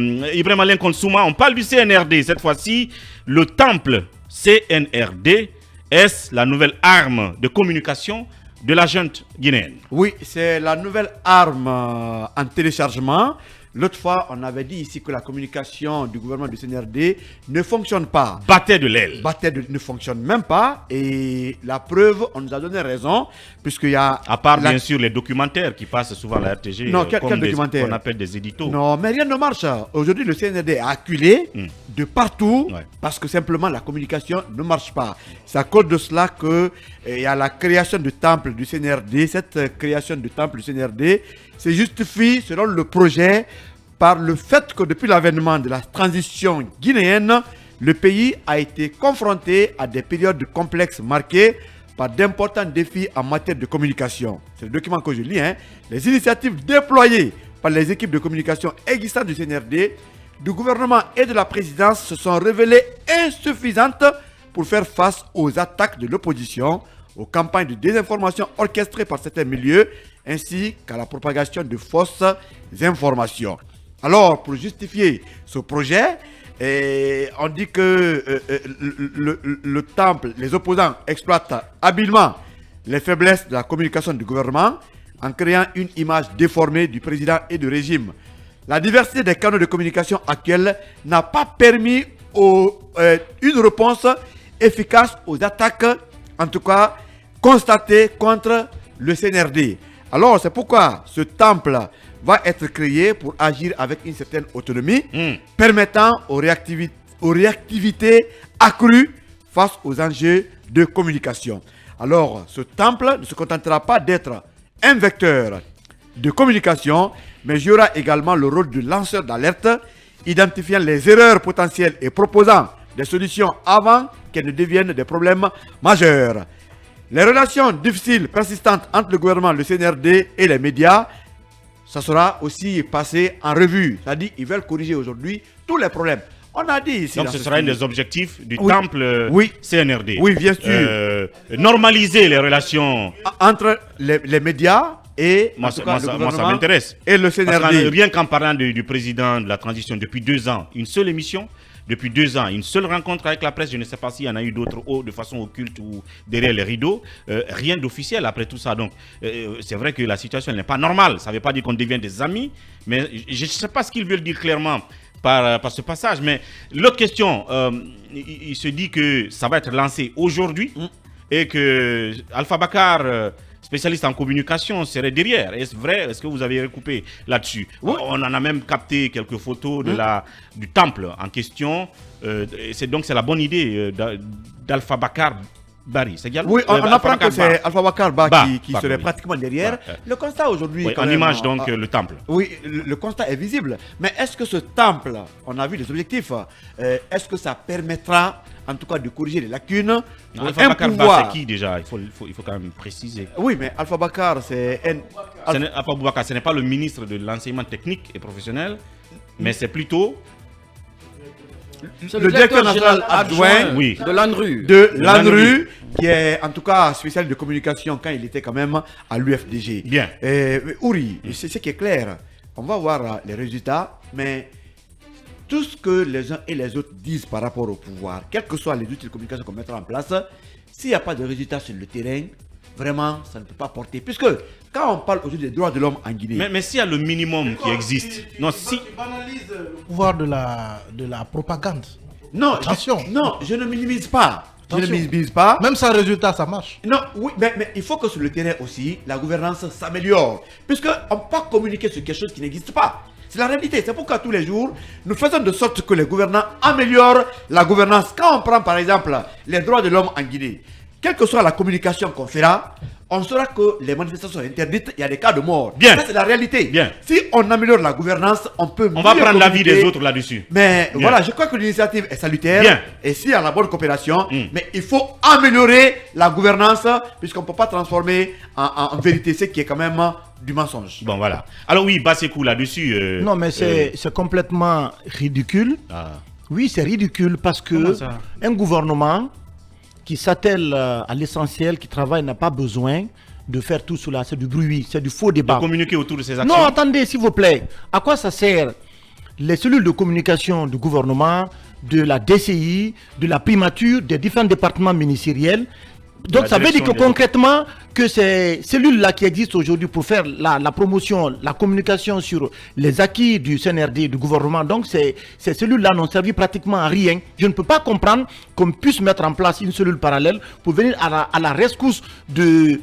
Ibrahim Alain Konsouma, on parle du CNRD. Cette fois-ci, le temple CNRD est la nouvelle arme de communication de la junte guinéenne. Oui, c'est la nouvelle arme en téléchargement. L'autre fois, on avait dit ici que la communication du gouvernement du CNRD ne fonctionne pas. Battait de l'aile. Ne fonctionne même pas. Et la preuve, on nous a donné raison, puisqu'il y a... À part, bien sûr, les documentaires qui passent souvent à la RTG. Non, quel documentaire? On appelle des éditos. Non, mais rien ne marche. Aujourd'hui, le CNRD est acculé de partout parce que simplement la communication ne marche pas. C'est à cause de cela qu'il y a la création du temple du CNRD. Cette création du temple du CNRD se justifie, selon le projet, par le fait que depuis l'avènement de la transition guinéenne, le pays a été confronté à des périodes complexes marquées par d'importants défis en matière de communication. C'est le document que je lis. Les initiatives déployées par les équipes de communication existantes du CNRD, du gouvernement et de la présidence se sont révélées insuffisantes pour faire face aux attaques de l'opposition, aux campagnes de désinformation orchestrées par certains milieux, ainsi qu'à la propagation de fausses informations. Alors, pour justifier ce projet, on dit que le temple, les opposants exploitent habilement les faiblesses de la communication du gouvernement en créant une image déformée du président et du régime. La diversité des canaux de communication actuels n'a pas permis une réponse efficace aux attaques, en tout cas constatées contre le CNRD. Alors, c'est pourquoi ce temple va être créé pour agir avec une certaine autonomie, permettant aux réactivités accrues face aux enjeux de communication. Alors, ce temple ne se contentera pas d'être un vecteur de communication, mais jouera également le rôle de lanceur d'alerte, identifiant les erreurs potentielles et proposant des solutions avant qu'elles ne deviennent des problèmes majeurs. Les relations difficiles, persistantes entre le gouvernement, le CNRD et les médias, ça sera aussi passé en revue. C'est-à-dire qu'ils veulent corriger aujourd'hui tous les problèmes. On a dit ici... Donc ce sera un des objectifs du temple CNRD. Oui, bien sûr. Normaliser les relations... entre les médias et moi, ça m'intéresse. Et le CNRD. Rien qu'en parlant du président de la transition depuis 2 ans, une seule émission... Depuis 2 ans, une seule rencontre avec la presse, je ne sais pas s'il y en a eu d'autres de façon occulte ou derrière les rideaux. Rien d'officiel après tout ça. Donc, c'est vrai que la situation n'est pas normale. Ça ne veut pas dire qu'on devient des amis. Mais je ne sais pas ce qu'ils veulent dire clairement par ce passage. Mais l'autre question, il se dit que ça va être lancé aujourd'hui et que Alpha Bakar... spécialiste en communication serait derrière. Est-ce vrai? Est-ce que vous avez recoupé là-dessus? On en a même capté quelques photos du temple en question. Donc c'est la bonne idée d'Alpha Bakar Bari. Oui, on apprend que c'est Alpha Bakar qui serait pratiquement derrière. Le constat aujourd'hui... Oui, en image donc le temple. Oui, le constat est visible. Mais est-ce que ce temple, on a vu les objectifs, est-ce que ça permettra en tout cas de corriger les lacunes? Alpha Bakar, c'est qui déjà? Il faut quand même préciser. Oui, mais Alpha Bakar, c'est... Alpha Bakar, ce n'est pas le ministre de l'enseignement technique et professionnel, mais c'est plutôt... le directeur national adjoint de l'ANRU, qui est en tout cas spécialiste de communication quand il était quand même à l'UFDG. Bien. Ouri, c'est ce qui est clair. On va voir les résultats, mais tout ce que les uns et les autres disent par rapport au pouvoir, quels que soient les outils de communication qu'on mettra en place, s'il n'y a pas de résultats sur le terrain, vraiment, ça ne peut pas porter. Puisque quand on parle aujourd'hui des droits de l'homme en Guinée... Mais s'il y a le minimum qui existe... Non, si... banalise le pouvoir de la propagande. Non, attention. Je ne minimise pas. Attention. Je ne minimise pas. Même sans résultat, ça marche. Non, oui, mais il faut que sur le terrain aussi, la gouvernance s'améliore. Puisqu'on ne peut pas communiquer sur quelque chose qui n'existe pas. C'est la réalité. C'est pourquoi tous les jours, nous faisons de sorte que les gouvernants améliorent la gouvernance. Quand on prend par exemple les droits de l'homme en Guinée, quelle que soit la communication qu'on fera, on saura que les manifestations sont interdites, il y a des cas de mort. Bien. Ça, c'est la réalité. Bien. Si on améliore la gouvernance, on peut On va prendre l'avis des autres là-dessus. Mais Bien. voilà, je crois que l'initiative est salutaire. Bien. Et s'il y a la bonne coopération, mais il faut améliorer la gouvernance, puisqu'on ne peut pas transformer en vérité ce qui est quand même du mensonge. Bon, voilà. Alors oui, Bassekou là-dessus... non, mais c'est complètement ridicule. Oui, c'est ridicule parce que un gouvernement qui s'attelle à l'essentiel, qui travaille, n'a pas besoin de faire tout cela. C'est du bruit, c'est du faux débat. De communiquer autour de ces actions. Non, attendez, s'il vous plaît. À quoi ça sert les cellules de communication du gouvernement, de la DCI, de la primature, des différents départements ministériels. Donc ça veut dire que concrètement, que ces cellules-là qui existent aujourd'hui pour faire la promotion, la communication sur les acquis du CNRD, du gouvernement, donc ces cellules-là n'ont servi pratiquement à rien. Je ne peux pas comprendre qu'on puisse mettre en place une cellule parallèle pour venir à la rescousse du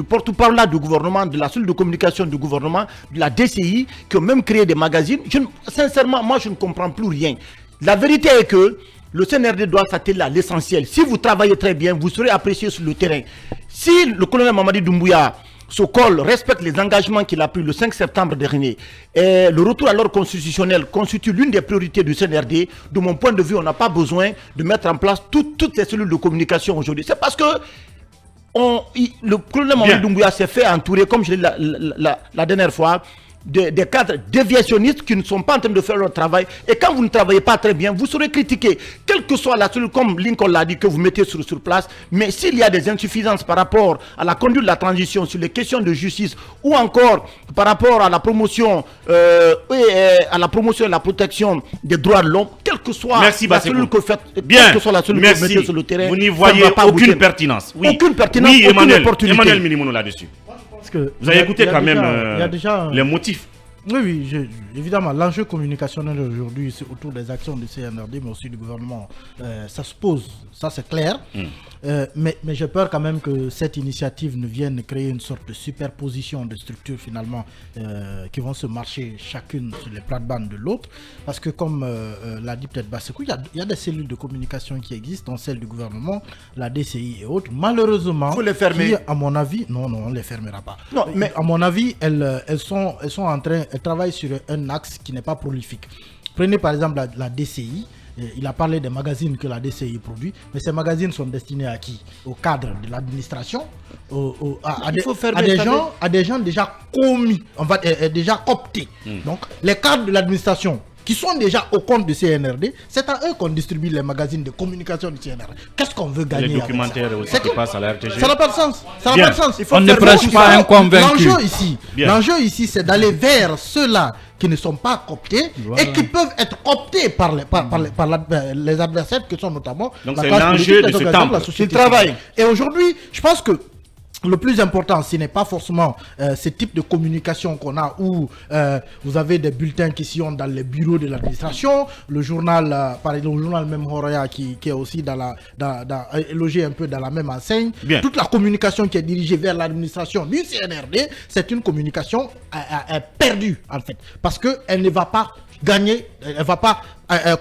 porte-parole du gouvernement, de la cellule de communication du gouvernement, de la DCI, qui ont même créé des magazines. Sincèrement, moi je ne comprends plus rien. La vérité est que le CNRD doit s'atteler à l'essentiel. Si vous travaillez très bien, vous serez apprécié sur le terrain. Si le colonel Mamadi Doumbouya, Sokol, respecte les engagements qu'il a pris le 5 septembre dernier, et le retour à l'ordre constitutionnel constitue l'une des priorités du CNRD, de mon point de vue, on n'a pas besoin de mettre en place toutes les cellules de communication aujourd'hui. C'est parce que le colonel Mamadi Doumbouya s'est fait entourer, comme je l'ai dit la dernière fois, des cadres déviationnistes qui ne sont pas en train de faire leur travail. Et quand vous ne travaillez pas très bien, vous serez critiqué. Quelle que soit la cellule, comme Lincoln l'a dit, que vous mettez sur place. Mais s'il y a des insuffisances par rapport à la conduite de la transition, sur les questions de justice, ou encore par rapport à la promotion et la protection des droits de l'homme, quelle que soit la cellule que vous faites, quelle que soit la cellule que vous mettez sur le terrain, vous n'y voyez aucune pertinence. Oui. Aucune pertinence, oui, aucune opportunité. Emmanuel Minimono là-dessus. Vous avez écouté quand même les motifs. Oui, évidemment, l'enjeu communicationnel aujourd'hui, c'est autour des actions du CNRD, mais aussi du gouvernement. Ça se pose, ça c'est clair. Mais j'ai peur quand même que cette initiative ne vienne créer une sorte de superposition de structures finalement qui vont se marcher chacune sur les plates-bandes de l'autre. Parce que comme l'a dit peut-être Bassekou, il y a des cellules de communication qui existent, dont celle du gouvernement, la DCI et autres. Malheureusement, faut les fermer. À mon avis, non, on ne les fermera pas. Non, mais à mon avis, elles sont en train... travaille sur un axe qui n'est pas prolifique. Prenez par exemple la DCI. Il a parlé des magazines que la DCI produit, mais ces magazines sont destinés à qui? Au cadre de l'administration, à des gens déjà commis, déjà optés. Donc les cadres de l'administration qui sont déjà au compte du CNRD, c'est à eux qu'on distribue les magazines de communication du CNRD. Qu'est-ce qu'on veut gagner? Les documentaires avec ça? Aussi qui passent à la RTG. Ça n'a pas de sens. Ça n'a pas de sens. On ne prêche pas un convaincu. L'enjeu ici, c'est d'aller vers ceux-là qui ne sont pas cooptés et qui peuvent être cooptés par les adversaires qui sont notamment donc c'est l'enjeu de ce temps, la société travail. Et aujourd'hui, je pense que le plus important, ce n'est pas forcément ce type de communication qu'on a où vous avez des bulletins qui sont dans les bureaux de l'administration, le journal, par exemple, le journal même Horoya qui est aussi logé un peu dans la même enseigne. Bien. Toute la communication qui est dirigée vers l'administration du CNRD, c'est une communication perdue en fait, parce qu'elle ne va pas gagner, elle ne va pas,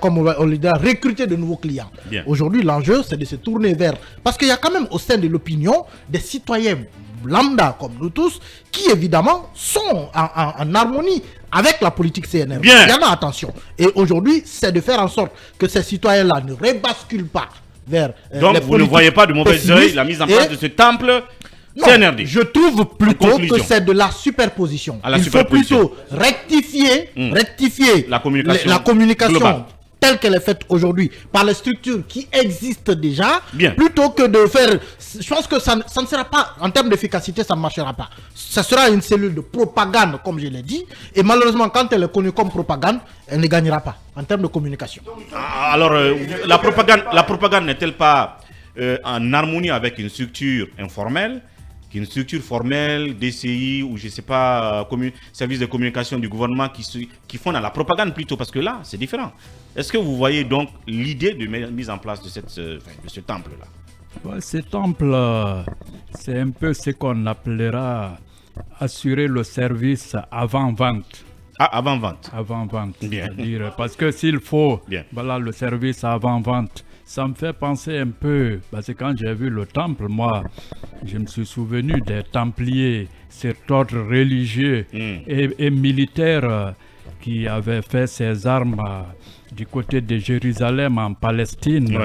comme on le dit, recruter de nouveaux clients. Aujourd'hui, l'enjeu, c'est de se tourner vers... Parce qu'il y a quand même au sein de l'opinion des citoyens lambda comme nous tous, qui évidemment sont en harmonie avec la politique CNR. Il y en a, attention. Et aujourd'hui, c'est de faire en sorte que ces citoyens-là ne rebasculent pas vers... Donc, vous ne voyez pas de mauvais œil la mise en place de ce temple CNRD. Je trouve plutôt que c'est de la superposition. Il faut plutôt rectifier la communication telle qu'elle est faite aujourd'hui par les structures qui existent déjà, plutôt que de faire... Je pense que ça ne sera pas, en termes d'efficacité, ça ne marchera pas. Ça sera une cellule de propagande, comme je l'ai dit, et malheureusement, quand elle est connue comme propagande, elle ne gagnera pas en termes de communication. Alors, la propagande n'est-elle pas en harmonie avec une structure informelle, une structure formelle, DCI ou je ne sais pas, service de communication du gouvernement qui font dans la propagande plutôt, parce que là, c'est différent. Est-ce que vous voyez donc l'idée de mise en place de ce temple-là? Ce temple, c'est un peu ce qu'on appellera assurer le service avant-vente. Ah, avant-vente. Avant-vente, c'est-à-dire, parce que s'il faut, voilà, le service avant-vente, ça me fait penser un peu, parce que quand j'ai vu le temple, moi, je me suis souvenu des Templiers, cet ordre religieux et militaire qui avait fait ses armes du côté de Jérusalem en Palestine,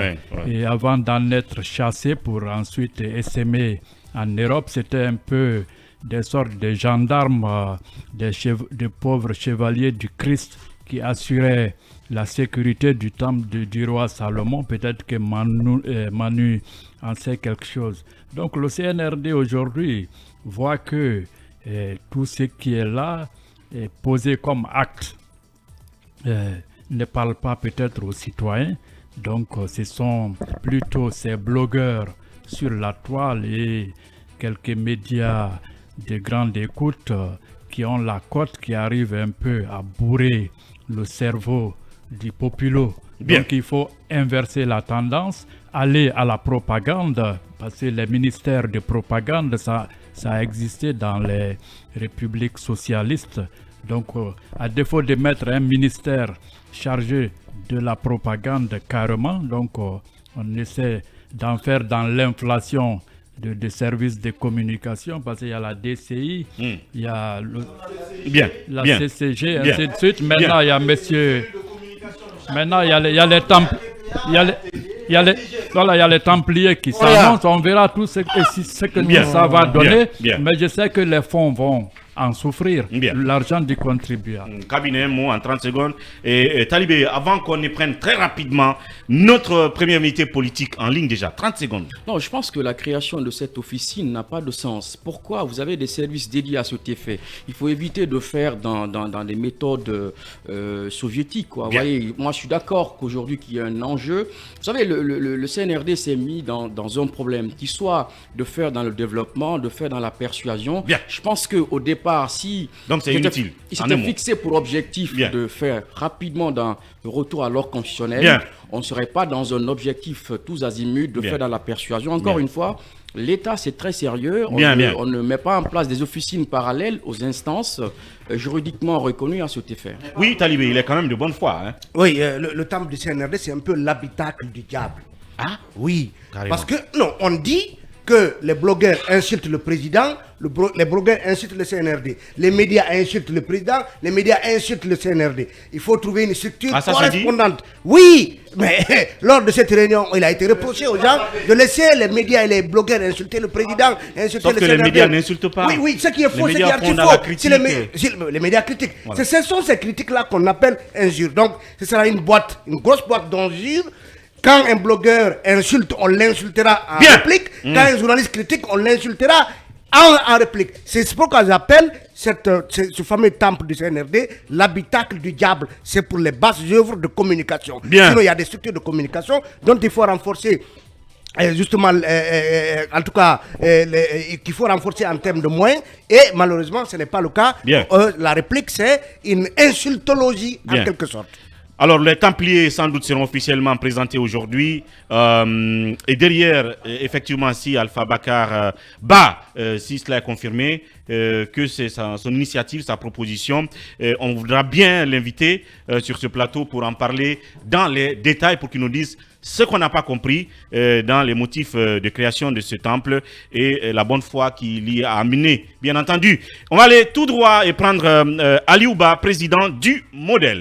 et avant d'en être chassé pour ensuite essaimer en Europe, c'était un peu des sortes de gendarmes, des pauvres chevaliers du Christ qui assuraient la sécurité du temple du roi Salomon. Peut-être que Manu en sait quelque chose. Donc le CNRD aujourd'hui voit que tout ce qui est là posé comme acte ne parle pas peut-être aux citoyens. Donc ce sont plutôt ces blogueurs sur la toile et quelques médias de grande écoute qui ont la cote, qui arrivent un peu à bourrer le cerveau du populo. Bien. Donc il faut inverser la tendance, aller à la propagande, parce que les ministères de propagande, ça a existé dans les républiques socialistes. Donc à défaut de mettre un ministère chargé de la propagande carrément, donc on essaie d'en faire dans l'inflation de services de communication, parce qu'il y a la DCI, il y a la CCG, ainsi de suite. Maintenant, il y a monsieur... Maintenant, il y a les temples. Il y a les Templiers qui s'annoncent. On verra tout ce que ça va donner. Mais je sais que les fonds vont en souffrir. L'argent du contribuable. Cabinet, un mot en 30 secondes. Et Talibé, avant qu'on y prenne très rapidement notre premier invité politique en ligne déjà, 30 secondes. Non, je pense que la création de cette officine n'a pas de sens. Pourquoi? Vous avez des services dédiés à cet effet. Il faut éviter de faire dans des méthodes soviétiques. Quoi. Vous voyez, moi, je suis d'accord qu'aujourd'hui, qu'il y a un enjeu. Vous savez, le CNRD s'est mis dans un problème, qu'il soit de faire dans le développement, de faire dans la persuasion. Je pense qu'au départ, donc c'est inutile. Il s'était fixé pour objectif de faire rapidement dans le retour à l'ordre constitutionnel. On ne serait pas dans un objectif tous azimuts de faire dans la persuasion. Encore une fois, l'État, c'est très sérieux. On ne met pas en place des officines parallèles aux instances juridiquement reconnues à cet effet. Oui, Talibé, il est quand même de bonne foi. Hein. Oui, le temple du CNRD, c'est un peu l'habitacle du diable. Ah oui, carrément. Parce que, non, on dit que les blogueurs insultent le président, les blogueurs insultent le CNRD, les médias insultent le président, les médias insultent le CNRD. Il faut trouver une structure correspondante. Oui, mais lors de cette réunion, il a été reproché aux gens de laisser les médias et les blogueurs insulter le président, insulter le CNRD. Les médias n'insultent pas. Oui, ce qui est faux, ce qui est faux. Les médias critiquent. Voilà. Ce sont ces critiques-là qu'on appelle injures. Donc, ce sera une grosse boîte d'injures. Quand un blogueur insulte, on l'insultera en réplique. Quand un journaliste critique, on l'insultera en réplique. C'est pourquoi j'appelle ce fameux temple du CNRD l'habitacle du diable. C'est pour les basses œuvres de communication. Sinon, il y a des structures de communication dont il faut renforcer. Justement, en tout cas, qu'il faut renforcer en termes de moyens. Et malheureusement, ce n'est pas le cas. La réplique, c'est une insultologie en quelque sorte. Alors, les Templiers, sans doute, seront officiellement présentés aujourd'hui. Et derrière, effectivement, si Alpha Bakar si cela est confirmé, que c'est son initiative, sa proposition, on voudra bien l'inviter sur ce plateau pour en parler dans les détails, pour qu'il nous dise ce qu'on n'a pas compris dans les motifs de création de ce temple et la bonne foi qu'il y a amené, bien entendu. On va aller tout droit et prendre Aliouba, président du Modèle.